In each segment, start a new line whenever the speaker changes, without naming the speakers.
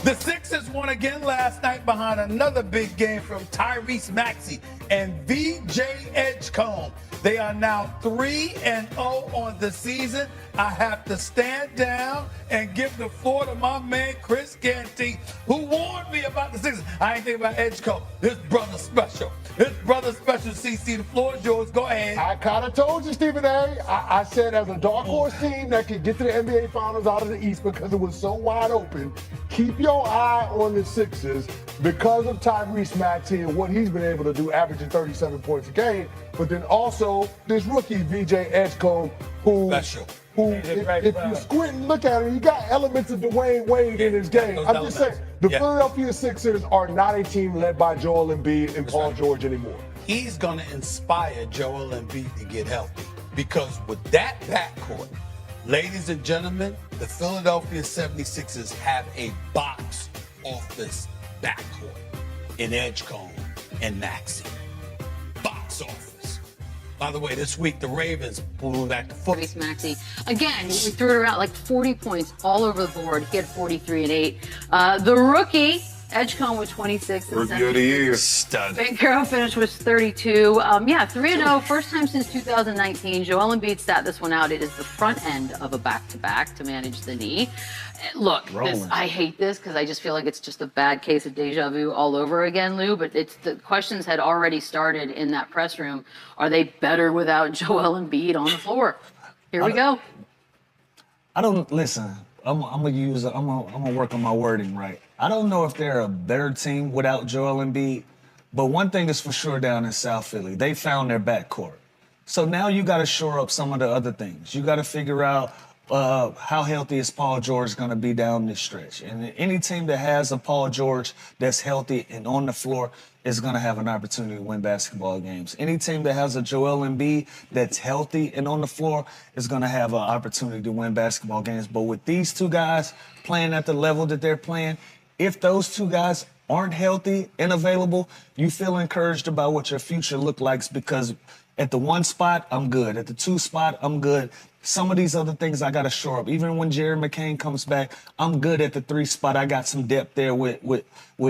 The Sixers won again last night behind another big game from Tyrese Maxey and VJ Edgecombe. They are now 3-0 on the season. I have to stand down and give the floor to my man Chris Canty, who warned me about the Sixers. I ain't thinking about Edgecombe. His brother special. His brother special, CC. The floor is yours. Go ahead.
I kind of told you, Stephen A. I said as a dark horse team that could get to the NBA Finals out of the East because it was so wide open, keep your eye on the Sixers because of Tyrese Maxey and what he's been able to do, averaging 37 points a game. But then also this rookie, VJ Edgecombe, who if you squint and look at him, you got elements of Dwayne Wade in his game. I'm just saying, the Philadelphia Sixers are not a team led by Joel Embiid and Paul George anymore.
He's going to inspire Joel Embiid to get healthy because with that backcourt, ladies and gentlemen, the Philadelphia 76ers have a box office backcourt in Edgecombe and Maxey. Box office. By the way, this week the Ravens pulled back the foot.
Tyrese Maxey, again, we threw it around like 40 points all over the board. He had 43 and 8. The rookie, Edgecombe, with 26.
Rookie of the year.
Stud.
Banchero finished with 32. 3-0, first time since 2019. Joel Embiid sat this one out. It is the front end of a back-to-back to manage the knee. Look, I hate this because I just feel like it's just a bad case of deja vu all over again, Lou. But the questions had already started in that press room. Are they better without Joel Embiid on the floor? Here we go.
I don't listen. I'm gonna work on my wording right. I don't know if they're a better team without Joel Embiid, but one thing is for sure down in South Philly, they found their backcourt. So now you got to shore up some of the other things. You got to figure out how healthy is Paul George going to be down this stretch. And any team that has a Paul George that's healthy and on the floor is going to have an opportunity to win basketball games. Any team that has a Joel Embiid that's healthy and on the floor is going to have an opportunity to win basketball games. But with these two guys playing at the level that they're playing, if those two guys aren't healthy and available, you feel encouraged about what your future looks like because at the 1 spot, I'm good. At the 2 spot, I'm good. Some of these other things I got to shore up. Even when Jared McCain comes back, I'm good at the 3 spot. I got some depth there with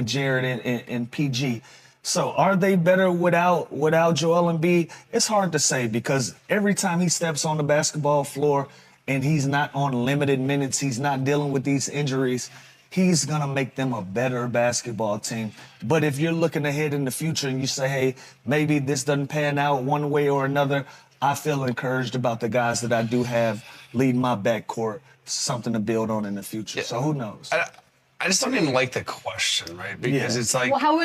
Jared and PG. So are they better without Joel Embiid? It's hard to say because every time he steps on the basketball floor and he's not on limited minutes, he's not dealing with these injuries, he's going to make them a better basketball team. But if you're looking ahead in the future and you say, hey, maybe this doesn't pan out one way or another, I feel encouraged about the guys that I do have leading my backcourt, something to build on in the future. So who knows?
I just don't even like the question, right? Because it's like,
Well, how do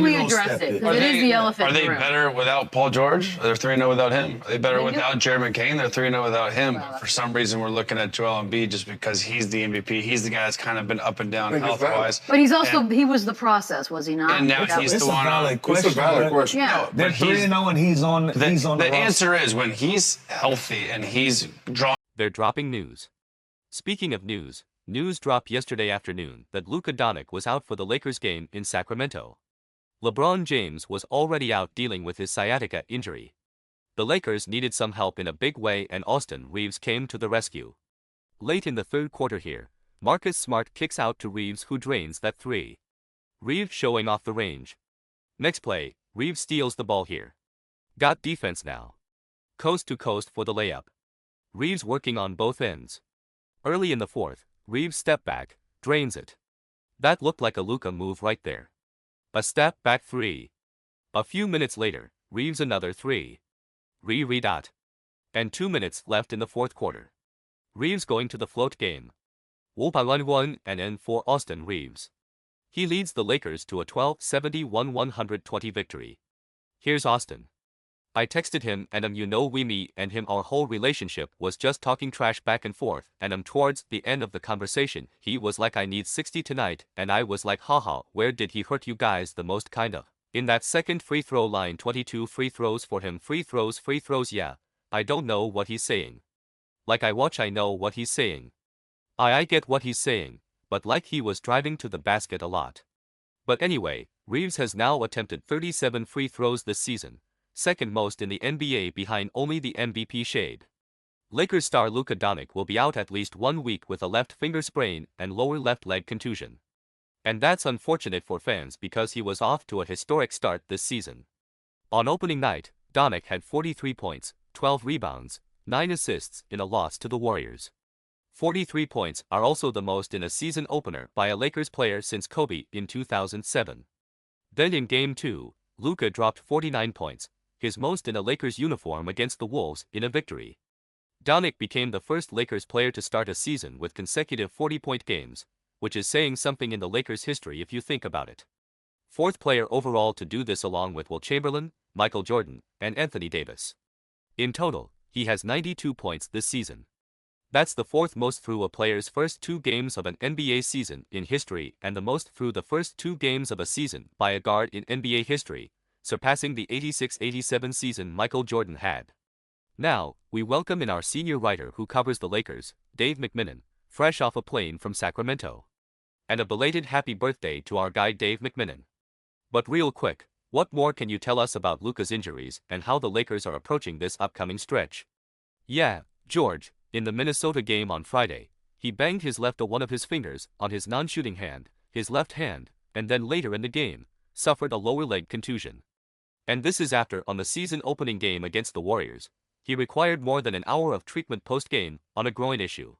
we address it? Because it is the elephant
are
in the
they
room.
better without Paul George? They're 3-0 without him. Are they better without Jared McCain? They're 3-0 without him. But for some reason, we're looking at Joel Embiid just because he's the MVP. He's the guy that's kind of been up and down health-wise.
But he's also, he was the process, was he not?
And now he's the one on.
It's a valid question.
Yeah.
They're 3-0 and he's on the roster.
The answer is when he's healthy and he's drawn.
They're dropping news. Speaking of news, news dropped yesterday afternoon that Luka Doncic was out for the Lakers game in Sacramento. LeBron James was already out dealing with his sciatica injury. The Lakers needed some help in a big way and Austin Reeves came to the rescue. Late in the third quarter here, Marcus Smart kicks out to Reeves who drains that 3. Reeves showing off the range. Next play, Reeves steals the ball here. Got defense now. Coast to coast for the layup. Reeves working on both ends. Early in the fourth, Reeves step back, drains it. That looked like a Luka move right there. A step back 3. A few minutes later, Reeves another 3. Re-dot. And 2 minutes left in the fourth quarter. Reeves going to the float game. 5-1 and N for Austin Reeves. He leads the Lakers to a 12-71-120 victory. Here's Austin. I texted him and me and him our whole relationship was just talking trash back and forth and towards the end of the conversation he was like I need 60 tonight and I was like haha where did he hurt you guys the most kind of. In that second free throw line 22 free throws for him free throws yeah, I don't know what he's saying. Like I know what he's saying. I get what he's saying, but like he was driving to the basket a lot. But anyway, Reeves has now attempted 37 free throws this season. Second most in the NBA behind only the MVP shade. Lakers star Luka Doncic will be out at least 1 week with a left finger sprain and lower left leg contusion. And that's unfortunate for fans because he was off to a historic start this season. On opening night, Doncic had 43 points, 12 rebounds, 9 assists in a loss to the Warriors. 43 points are also the most in a season opener by a Lakers player since Kobe in 2007. Then in Game 2, Luka dropped 49 points, his most in a Lakers uniform against the Wolves in a victory. Doncic became the first Lakers player to start a season with consecutive 40-point games, which is saying something in the Lakers' history if you think about it. Fourth player overall to do this along with Will Chamberlain, Michael Jordan, and Anthony Davis. In total, he has 92 points this season. That's the fourth most through a player's first 2 games of an NBA season in history and the most through the first 2 games of a season by a guard in NBA history, surpassing the 86-87 season Michael Jordan had. Now, we welcome in our senior writer who covers the Lakers, Dave McMenamin, fresh off a plane from Sacramento. And a belated happy birthday to our guy Dave McMenamin. But real quick, what more can you tell us about Luka's injuries and how the Lakers are approaching this upcoming stretch? Yeah, George, in the Minnesota game on Friday, he banged his left one of his fingers on his non-shooting hand, his left hand, and then later in the game, suffered a lower leg contusion. And this is after on the season opening game against the Warriors, he required more than an hour of treatment post-game on a groin issue.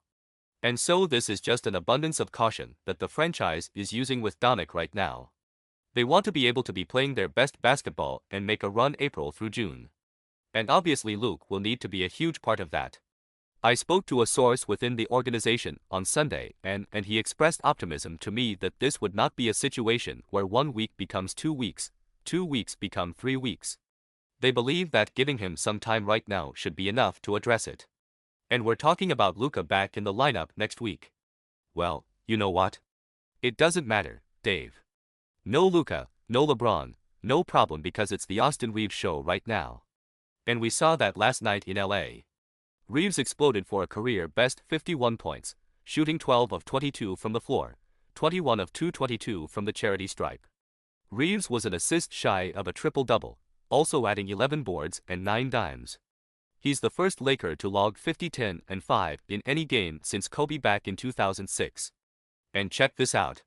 And so this is just an abundance of caution that the franchise is using with Doncic right now. They want to be able to be playing their best basketball and make a run April through June. And obviously Luke will need to be a huge part of that. I spoke to a source within the organization on Sunday and he expressed optimism to me that this would not be a situation where 1 week becomes 2 weeks, 2 weeks become 3 weeks. They believe that giving him some time right now should be enough to address it. And we're talking about Luka back in the lineup next week. Well, you know what? It doesn't matter, Dave. No Luka, no LeBron, no problem because it's the Austin Reeves show right now. And we saw that last night in LA. Reeves exploded for a career-best 51 points, shooting 12 of 22 from the floor, 21 of 222 from the charity stripe. Reeves was an assist shy of a triple-double, also adding 11 boards and 9 dimes. He's the first Laker to log 50, 10, and 5 in any game since Kobe back in 2006. And check this out.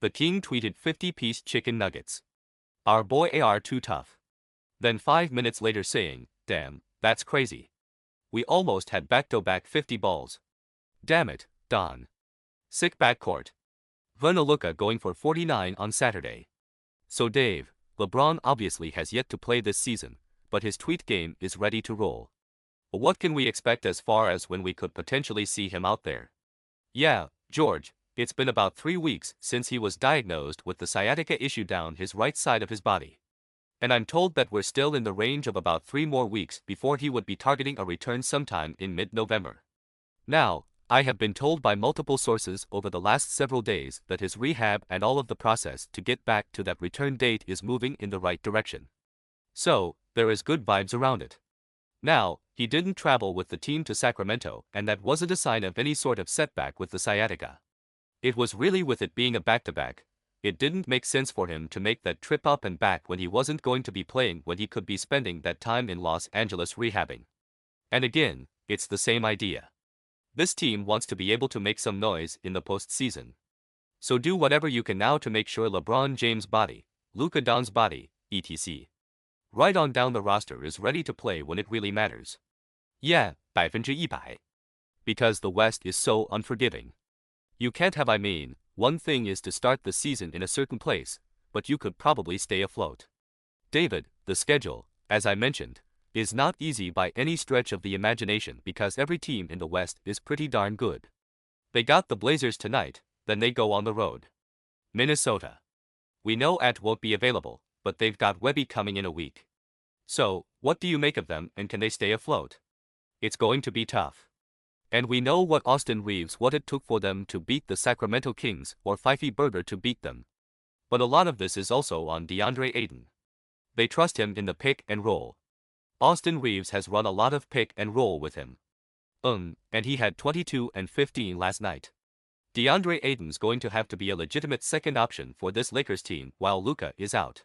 The King tweeted 50-piece chicken nuggets. Our boy AR too tough. Then 5 minutes later saying, damn, that's crazy. We almost had back-to-back 50 balls. Damn it, Don. Sick backcourt. Verna Luka going for 49 on Saturday. So Dave, LeBron obviously has yet to play this season, but his tweet game is ready to roll. What can we expect as far as when we could potentially see him out there? Yeah, George, it's been about 3 weeks since he was diagnosed with the sciatica issue down his right side of his body. And I'm told that we're still in the range of about 3 more weeks before he would be targeting a return sometime in mid-November. Now, I have been told by multiple sources over the last several days that his rehab and all of the process to get back to that return date is moving in the right direction. So, there is good vibes around it. Now, he didn't travel with the team to Sacramento and that wasn't a sign of any sort of setback with the sciatica. It was really with it being a back-to-back. It didn't make sense for him to make that trip up and back when he wasn't going to be playing when he could be spending that time in Los Angeles rehabbing. And again, it's the same idea. This team wants to be able to make some noise in the postseason. So do whatever you can now to make sure LeBron James' body, Luka Doncic's body, etc. Right on down the roster is ready to play when it really matters. Yeah, 100%. Because the West is so unforgiving. You can't have one thing is to start the season in a certain place, but you could probably stay afloat. David, the schedule, as I mentioned, is not easy by any stretch of the imagination because every team in the West is pretty darn good. They got the Blazers tonight, then they go on the road. Minnesota. We know Ant won't be available, but they've got Webby coming in a week. So, what do you make of them and can they stay afloat? It's going to be tough. And we know what Austin Reeves what it took for them to beat the Sacramento Kings or Fifey Berger to beat them. But a lot of this is also on DeAndre Ayton. They trust him in the pick and roll. Austin Reeves has run a lot of pick and roll with him. And he had 22 and 15 last night. DeAndre Ayton's going to have to be a legitimate second option for this Lakers team while Luka is out.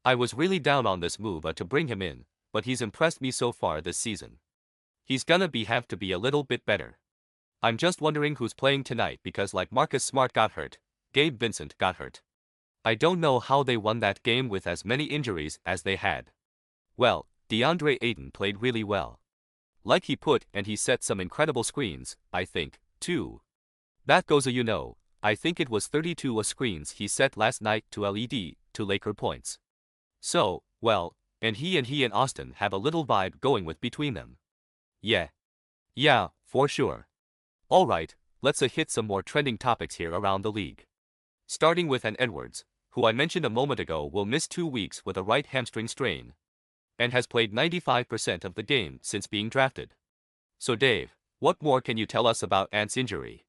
I was really down on this move to bring him in, but he's impressed me so far this season. He's gonna have to be a little bit better. I'm just wondering who's playing tonight because like Marcus Smart got hurt, Gabe Vincent got hurt. I don't know how they won that game with as many injuries as they had. Well, DeAndre Ayton played really well. Like he put and he set some incredible screens, I think, too. That goes I think it was 32 screens he set last night to LED, to Laker points. So, well, and he and Austin have a little vibe going with between them. Yeah. Yeah, for sure. Alright, let's hit some more trending topics here around the league. Starting with Edwards, who I mentioned a moment ago will miss 2 weeks with a right hamstring strain. And has played 95% of the game since being drafted. So Dave, what more can you tell us about Ant's injury?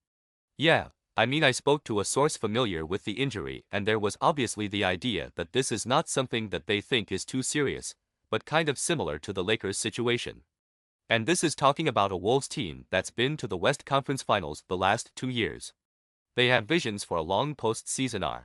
Yeah, I spoke to a source familiar with the injury and there was obviously the idea that this is not something that they think is too serious, but kind of similar to the Lakers situation. And this is talking about a Wolves team that's been to the West Conference Finals the last 2 years. They have visions for a long postseason arc.